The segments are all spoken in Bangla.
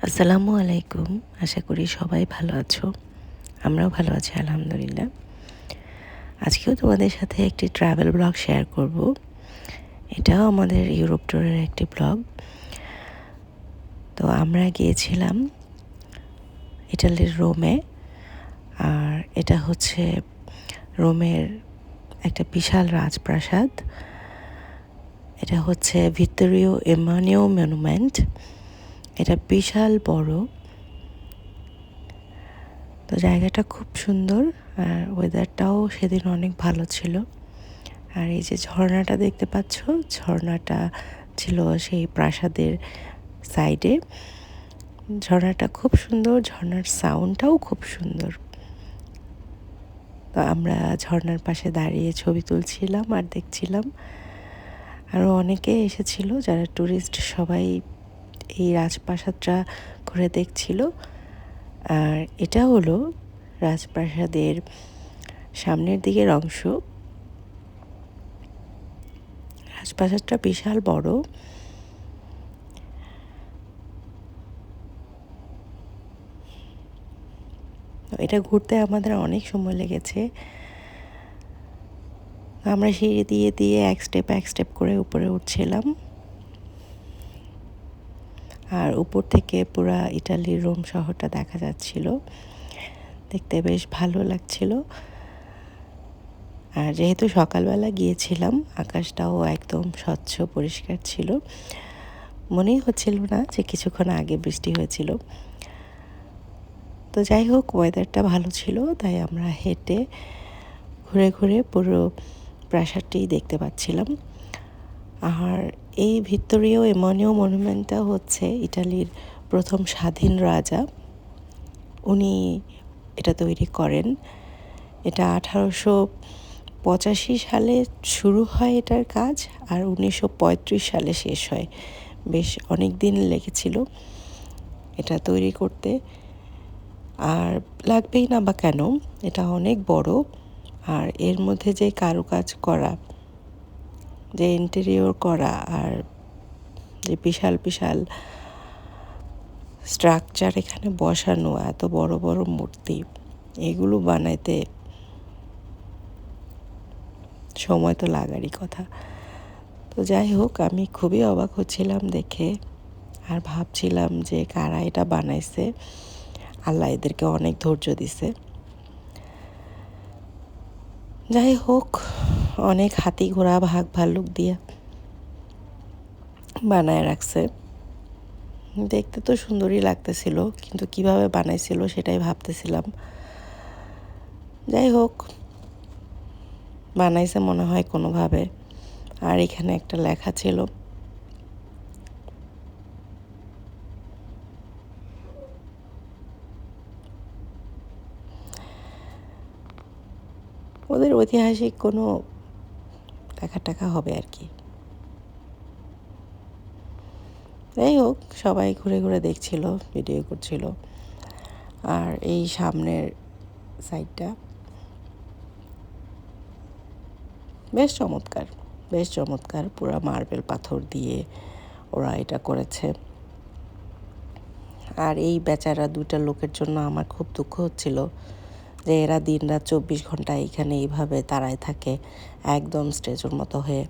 আসসালামু আলাইকুম। আশা করি সবাই ভালো আছো। আমরাও ভালো আছি আলহামদুলিল্লাহ। আজকেও তোমাদের সাথে একটি ট্রাভেল ব্লগ শেয়ার করব। এটাও আমাদের ইউরোপ ট্যুরের একটি ব্লগ। তো আমরা গিয়েছিলাম ইটালির রোমে। আর এটা হচ্ছে রোমের একটা বিশাল রাজপ্রাসাদ। এটা হচ্ছে ভিত্তোরিও এমানিও মনুমেন্ট। এটা বিশাল বড়। তো জায়গাটা খুব সুন্দর আর ওয়েদারটাও সেদিন অনেক ভালো ছিল। আর এই যে ঝর্ণাটা দেখতে পাচ্ছ, ঝর্ণাটা ছিল সেই প্রাসাদের সাইডে। ঝর্ণাটা খুব সুন্দর, ঝর্ণার সাউন্ডটাও খুব সুন্দর। তো আমরা ঝর্ণার পাশে দাঁড়িয়ে ছবি তুলছিলাম আর দেখছিলাম। আরও অনেকে এসেছিল যারা ট্যুরিস্ট, সবাই এই রাজপ্রাসাদটা ঘুরে দেখছিল। আর এটা হলো রাজপ্রাসাদের সামনের দিকের অংশ। রাজপ্রাসাদটা বিশাল বড়। এটা ঘুরতে আমাদের অনেক সময় লেগেছে। আমরা সিঁড়ি দিয়ে দিয়ে এক স্টেপ করে উপরে উঠছিলাম। আর উপর থেকে পুরা ইটালির রোম শহরটা দেখা যাচ্ছিল। দেখতে বেশ ভালো লাগছিল। আর যেহেতু সকালবেলা গিয়েছিলাম, আকাশটাও একদম স্বচ্ছ পরিষ্কার ছিল। মনেই হচ্ছিল না যে কিছুক্ষণ আগে বৃষ্টি হয়েছিল। তো যাই হোক, ওয়েদারটা ভালো ছিল, তাই আমরা হেঁটে ঘুরে ঘুরে পুরো প্রাসাদটি দেখতে পাচ্ছিলাম। আর এই ভিত্তোরিও এমানিও মনুমেন্টটা হচ্ছে ইটালির প্রথম স্বাধীন রাজা, উনি এটা তৈরি করেন। এটা 1885 সালে শুরু হয় এটার কাজ, আর 1935 সালে শেষ হয়। বেশ অনেক দিন লেগেছিল এটা তৈরি করতে। আর লাগবেই না বা কেন, এটা অনেক বড়। আর এর মধ্যে যে কারুকাজ করা, যে ইন্টেরিয়র করা, আর যে বিশাল বিশাল স্ট্রাকচার এখানে বসানো, এত বড় বড় মূর্তি, এগুলো বানাইতে সময় তো লাগারই কথা। তো যাই হোক, আমি খুবই অবাক হচ্ছিলাম দেখে। আর ভাবছিলাম যে কারা এটা বানাইছে, আল্লাহ এদেরকে অনেক ধৈর্য দিছে। যাই হোক, অনেক হাতি ঘোড়া ভাগ ভাল্লুক দিয়ে বানায় রাখছে। দেখতে তো সুন্দরই লাগতেছিল, কিন্তু কিভাবে বানাইছিল সেটাই ভাবতেছিলাম। যাই হোক, বানাইছে মনে হয় কোনোভাবে। আর এখানে একটা লেখা ছিল, ওদের ঐতিহাসিক কোনো লেখা টাকা হবে আর কি। যাই হোক, সবাই ঘুরে ঘুরে দেখছিল, ভিডিও করছিল। আর এই সামনের সাইডটা বেশ চমৎকার, বেশ চমৎকার। পুরা মার্বেল পাথর দিয়ে ওরা এটা করেছে। আর এই বেচারা দুটা লোকের জন্য আমার খুব দুঃখ হচ্ছিল যে এরা দিনরাত 24 ঘন্টা এখানে এইভাবে দাঁড়ায় থাকে, একদম স্ট্যাচুর মতো হয়ে।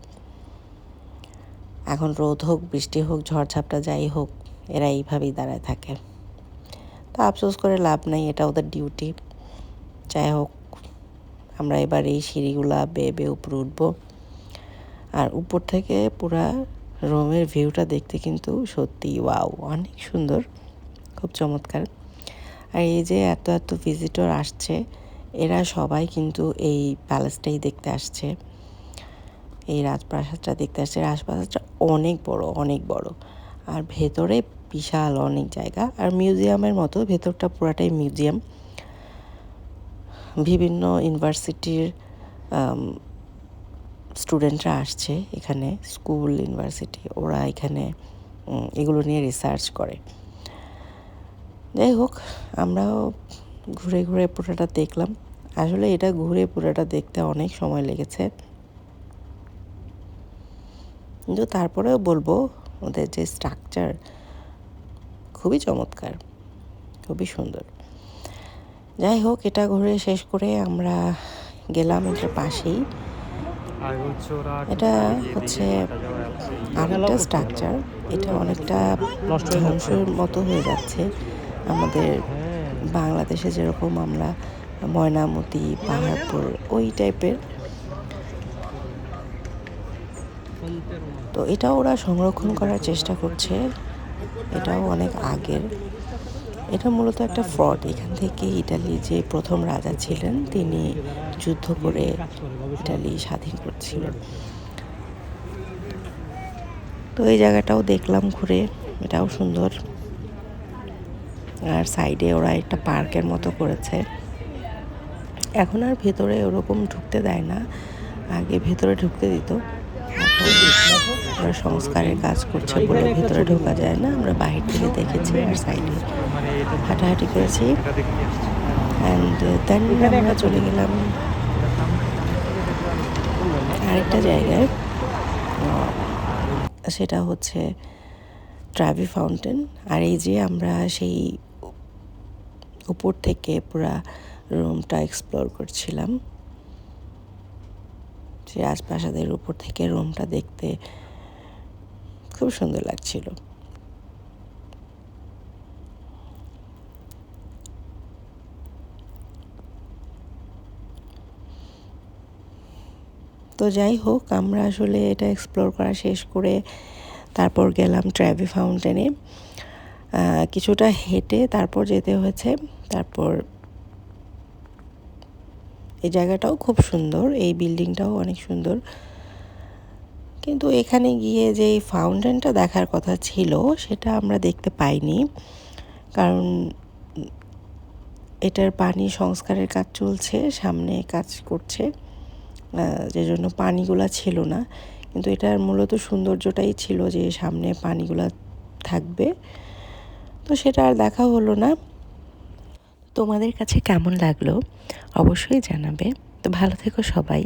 এখন রোদ হোক, বৃষ্টি হোক, ঝড়ঝাপটা যাই হোক, এরা এইভাবেই দাঁড়ায় থাকে। তা আফসোস করে লাভ নাই, এটা ওদের ডিউটি। যাই হোক, আমরা এবার এই সিঁড়িগুলা বেয়ে বেয়ে উপরে উঠবো। আর উপর থেকে পুরা রোমের ভিউটা দেখতে কিন্তু সত্যি ওয়াও, অনেক সুন্দর, খুব চমৎকার। আর এই যে এত এত ভিজিটর আসছে, এরা সবাই কিন্তু এই প্যালেসটাই দেখতে আসছে, এই রাজপ্রাসাদটা দেখতে আসছে। রাজপ্রাসাদটা অনেক বড়, অনেক বড়। আর ভেতরে বিশাল অনেক জায়গা, আর মিউজিয়ামের মতো ভেতরটা পুরাটাই মিউজিয়াম। বিভিন্ন ইউনিভার্সিটির স্টুডেন্টরা আসছে এখানে, স্কুল, ইউনিভার্সিটি, ওরা এখানে এগুলো নিয়ে রিসার্চ করে। যাই হোক, আমরাও ঘুরে ঘুরে পুরোটা দেখলাম। আসলে এটা ঘুরে পুরোটা দেখতে অনেক সময় লেগেছে, কিন্তু তারপরেও বলবো ওদের যে স্ট্রাকচার খুবই চমৎকার, খুবই সুন্দর। যাই হোক, এটা ঘুরে শেষ করে আমরা গেলাম এটার পাশেই। এটা হচ্ছে আরেকটা স্ট্রাকচার, এটা অনেকটা ধ্বংসের মতো হয়ে যাচ্ছে। আমাদের বাংলাদেশে যেরকম আমরা ময়নামতি, পাহাড়পুর ওই টাইপের, তো এটাও ওরা সংরক্ষণ করার চেষ্টা করছে। এটাও অনেক আগের। এটা মূলত একটা ফোর্ট। এখান থেকে ইটালি যে প্রথম রাজা ছিলেন তিনি যুদ্ধ করে ইটালি স্বাধীন করছিলেন। তো এই জায়গাটাও দেখলাম ঘুরে, এটাও সুন্দর। আর সাইডে ওরা একটা পার্কের মতো করেছে। এখন আর ভেতরে ওরকম ঢুকতে দেয় না, আগে ভেতরে ঢুকতে দিত। এখন ওরা সংস্কারের কাজ করছে বলে ভেতরে ঢোকা যায় না। আমরা বাহির থেকে দেখেছি আর সাইডে হাঁটাহাঁটি করেছি। অ্যান্ড দেন আমরা চলে গেলাম আরেকটা জায়গায়, সেটা হচ্ছে ট্রাভি ফাউন্টেন। আর এই যে আমরা সেই উপর থেকে পুরা রুমটা এক্সপ্লোর করছিলাম, যে রাজপ্রাসাদের উপর থেকে রুমটা দেখতে খুব সুন্দর লাগছিল। তো যাই হোক, আমরা আসলে এটা এক্সপ্লোর করা শেষ করে তারপর গেলাম ট্রাভি ফাউন্টেনে। কিছুটা হেঁটে তারপর যেতে হয়েছে। তারপর এই জায়গাটাও খুব সুন্দর, এই বিল্ডিংটাও অনেক সুন্দর, কিন্তু এখানে গিয়ে যে ফাউন্টেনটা দেখার কথা ছিল সেটা আমরা দেখতে পাইনি, কারণ এটার পানি সংস্কারের কাজ চলছে, সামনে কাজ করছে, যে জন্য পানিগুলা ছিল না। কিন্তু এটার মূলত সৌন্দর্যটাই ছিল যে সামনে পানিগুলা থাকবে, তো সেটা আর দেখা হলো না। তোমাদের কাছে কেমন লাগলো অবশ্যই জানাবে। তো ভালো থেকো সবাই।